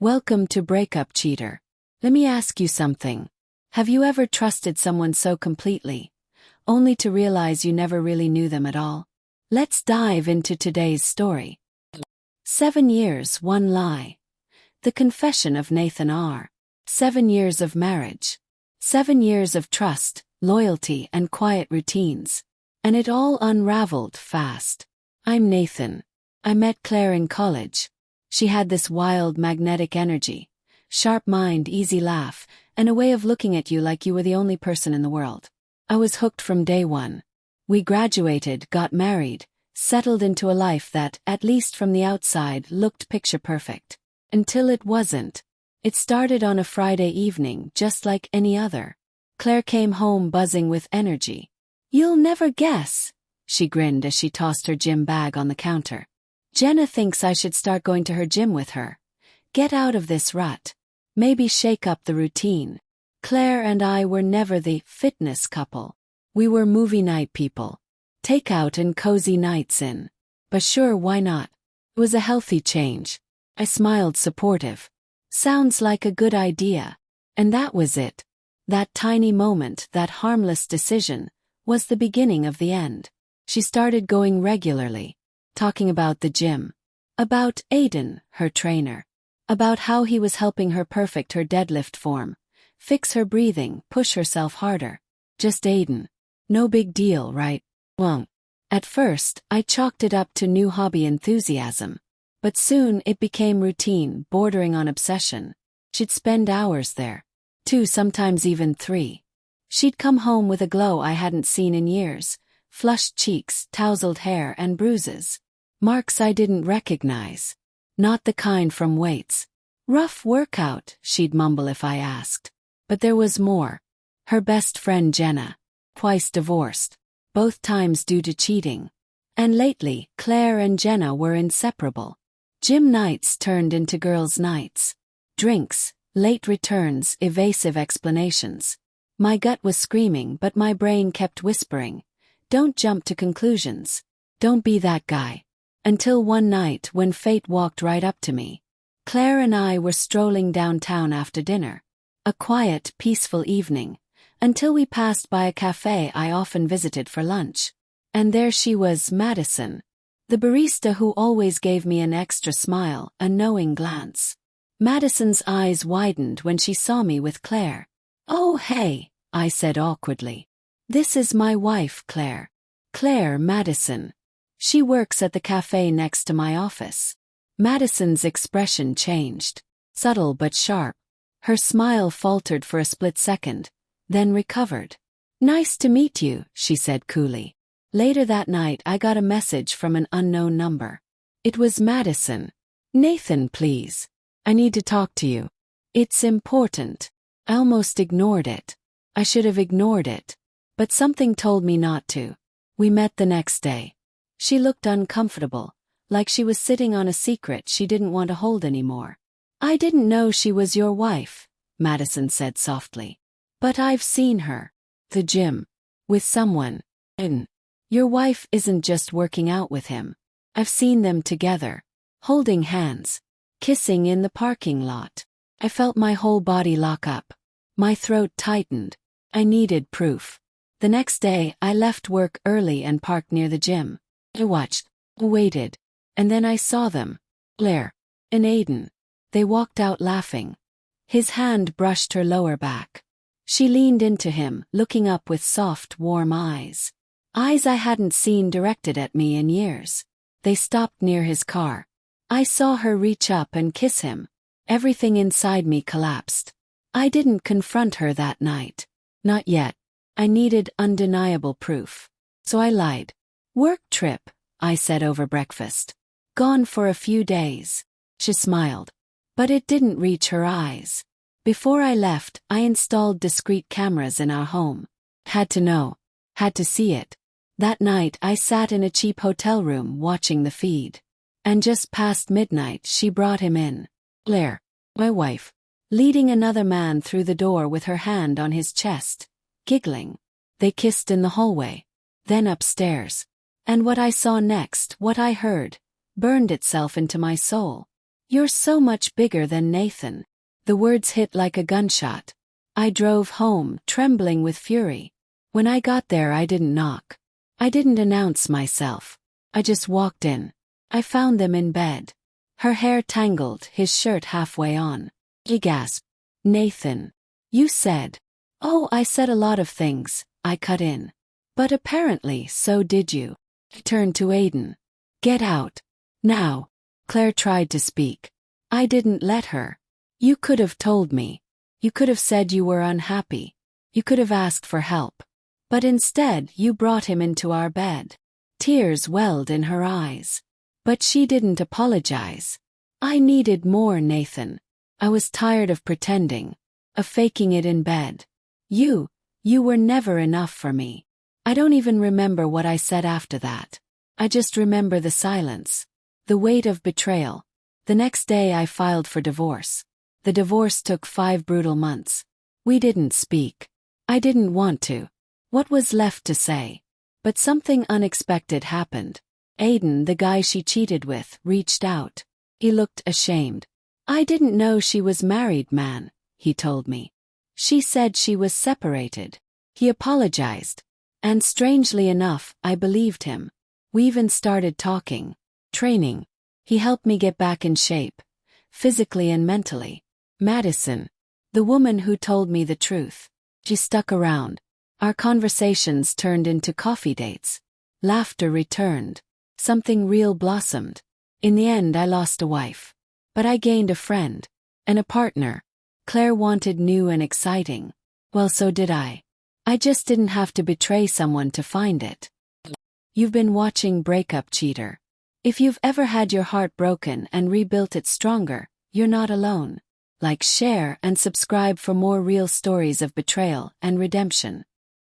Welcome to Breakup Cheater. Let me ask you something. Have you ever trusted someone so completely, only to realize you never really knew them at all? Let's dive into today's story. 7 years, one lie. The confession of Nathan R. 7 years of marriage. 7 years of trust, loyalty, and quiet routines. And it all unraveled fast. I'm Nathan. I met Claire in college. She had this wild, magnetic energy, sharp mind, easy laugh, and a way of looking at you like you were the only person in the world. I was hooked from day one. We graduated, got married, settled into a life that, at least from the outside, looked picture perfect. Until it wasn't. It started on a Friday evening, just like any other. Claire came home buzzing with energy. "You'll never guess," she grinned as she tossed her gym bag on the counter. "Jenna thinks I should start going to her gym with her. Get out of this rut. Maybe shake up the routine." Claire and I were never the fitness couple. We were movie night people. Takeout and cozy nights in. But sure, why not? It was a healthy change. I smiled, supportive. Sounds like a good idea. And that was it. That tiny moment, that harmless decision, was the beginning of the end. She started going regularly. Talking about the gym. About Aiden, her trainer. About how he was helping her perfect her deadlift form. Fix her breathing, push herself harder. Just Aiden. No big deal, right? Well, at first, I chalked it up to new hobby enthusiasm. But soon it became routine, bordering on obsession. She'd spend hours there. 2, sometimes even 3. She'd come home with a glow I hadn't seen in years. Flushed cheeks, tousled hair, and bruises. Marks I didn't recognize. Not the kind from weights. "Rough workout," she'd mumble if I asked. But there was more. Her best friend Jenna. Twice divorced. Both times due to cheating. And lately, Claire and Jenna were inseparable. Gym nights turned into girls' nights. Drinks, late returns, evasive explanations. My gut was screaming, but my brain kept whispering, "Don't jump to conclusions. Don't be that guy." Until one night when fate walked right up to me. Claire and I were strolling downtown after dinner. A quiet, peaceful evening, until we passed by a cafe I often visited for lunch. And there she was, Madison. The barista who always gave me an extra smile, a knowing glance. Madison's eyes widened when she saw me with Claire. "Oh hey," I said awkwardly. "This is my wife, Claire. Claire Madison. She works at the cafe next to my office." Madison's expression changed. Subtle but sharp. Her smile faltered for a split second, then recovered. "Nice to meet you," she said coolly. Later that night I got a message from an unknown number. It was Madison. "Nathan, please. I need to talk to you. It's important." I almost ignored it. I should have ignored it. But something told me not to. We met the next day. She looked uncomfortable, like she was sitting on a secret she didn't want to hold anymore. "I didn't know she was your wife," Madison said softly. "But I've seen her. The gym. With someone. And your wife isn't just working out with him. I've seen them together. Holding hands. Kissing in the parking lot." I felt my whole body lock up. My throat tightened. I needed proof. The next day, I left work early and parked near the gym. I watched, waited, and then I saw them. Claire and Aiden. They walked out laughing. His hand brushed her lower back. She leaned into him, looking up with soft, warm eyes. Eyes I hadn't seen directed at me in years. They stopped near his car. I saw her reach up and kiss him. Everything inside me collapsed. I didn't confront her that night. Not yet. I needed undeniable proof. So I lied. "Work trip," I said over breakfast. "Gone for a few days." She smiled. But it didn't reach her eyes. Before I left, I installed discreet cameras in our home. Had to know. Had to see it. That night I sat in a cheap hotel room watching the feed. And just past midnight she brought him in. Claire, my wife, leading another man through the door with her hand on his chest, giggling. They kissed in the hallway. Then upstairs. And what I saw next, what I heard, burned itself into my soul. You're so much bigger than Nathan. The words hit like a gunshot. I drove home, trembling with fury. When I got there, I didn't knock. I didn't announce myself. I just walked in. I found them in bed. Her hair tangled, his shirt halfway on. He gasped. Nathan. You said. Oh, I said a lot of things, I cut in. But apparently so did you. He turned to Aiden. Get out. Now. Claire tried to speak. I didn't let her. You could have told me. You could have said you were unhappy. You could have asked for help. But instead you brought him into our bed. Tears welled in her eyes. But she didn't apologize. I needed more, Nathan. I was tired of pretending. Of faking it in bed. You were never enough for me. I don't even remember what I said after that. I just remember the silence. The weight of betrayal. The next day I filed for divorce. The divorce took 5 brutal months. We didn't speak. I didn't want to. What was left to say? But something unexpected happened. Aiden, the guy she cheated with, reached out. He looked ashamed. I didn't know she was married, man, he told me. She said she was separated. He apologized. And strangely enough, I believed him. We even started talking. Training. He helped me get back in shape. Physically and mentally. Madison. The woman who told me the truth. She stuck around. Our conversations turned into coffee dates. Laughter returned. Something real blossomed. In the end, I lost a wife. But I gained a friend. And a partner. Claire wanted new and exciting. Well, so did I. I just didn't have to betray someone to find it. You've been watching Breakup Cheater. If you've ever had your heart broken and rebuilt it stronger, you're not alone. Like, share, and subscribe for more real stories of betrayal and redemption.